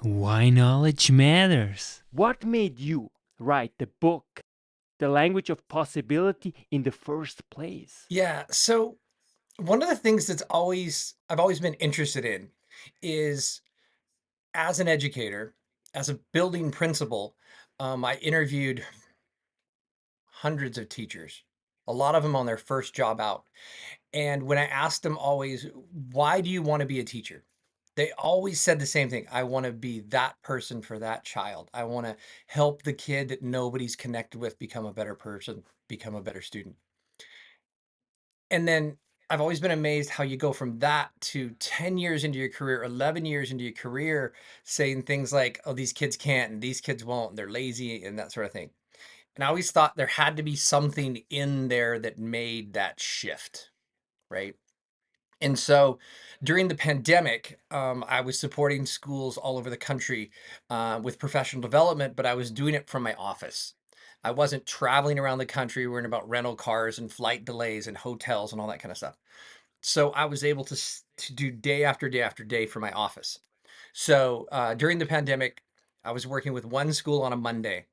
Why knowledge matters. What made you write the book, The Language of Possibility, in the first place? Yeah. So one of the things I've always been interested in is as an educator, as a building principal, I interviewed hundreds of teachers, a lot of them on their first job out. And when I asked them always, why do you want to be a teacher? They always said the same thing. I want to be that person for that child. I want to help the kid that nobody's connected with become a better person, become a better student. And then I've always been amazed how you go from that to 10 years into your career, 11 years into your career, saying things like, oh, these kids can't and these kids won't, and they're lazy and that sort of thing. And I always thought there had to be something in there that made that shift, right? And so during the pandemic, I was supporting schools all over the country with professional development, but I was doing it from my office. I wasn't traveling around the country worrying about rental cars and flight delays and hotels and all that kind of stuff. So I was able to do day after day after day from my office. So during the pandemic, I was working with one school on a Monday,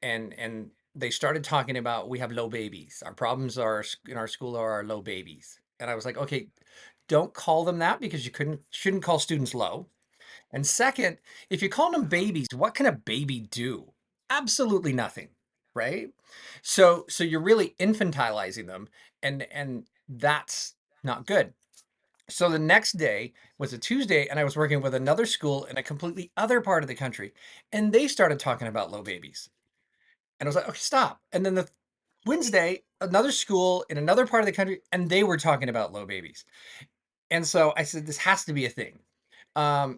and they started talking about we have low babies. Our problems are in our school are our low babies. And I was like, okay, don't call them that because shouldn't call students low. And second, if you call them babies, what can a baby do? Absolutely nothing, right? So you're really infantilizing them, and that's not good. So the next day was a Tuesday, and I was working with another school in a completely other part of the country, and they started talking about low babies. And I was like, okay, stop. And then the Wednesday, another school in another part of the country, and they were talking about low babies. And so I said, this has to be a thing.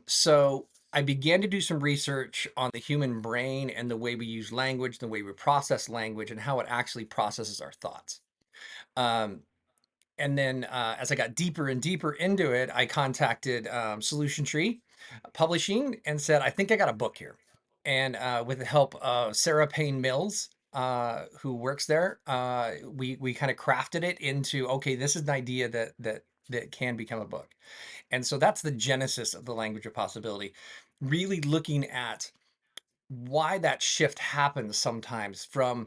So I began to do some research on the human brain and the way we use language, the way we process language, and how it actually processes our thoughts. Um, and then as I got deeper and deeper into it, I contacted Solution Tree Publishing and said, I think I got a book here. And with the help of Sarah Payne Mills, who works there, we kind of crafted it into, okay, this is an idea that can become a book. And so that's the genesis of the language of possibility, really looking at why that shift happens sometimes from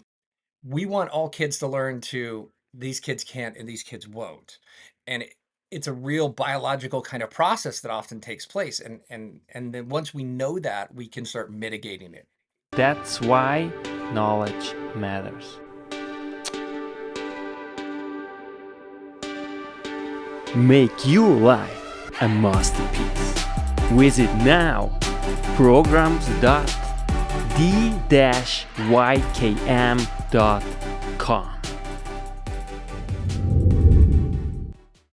we want all kids to learn to these kids can't and these kids won't. And it's a real biological kind of process that often takes place. And then once we know that, we can start mitigating it. That's why knowledge matters. Make your life a masterpiece. Visit now programs.d-ykm.com.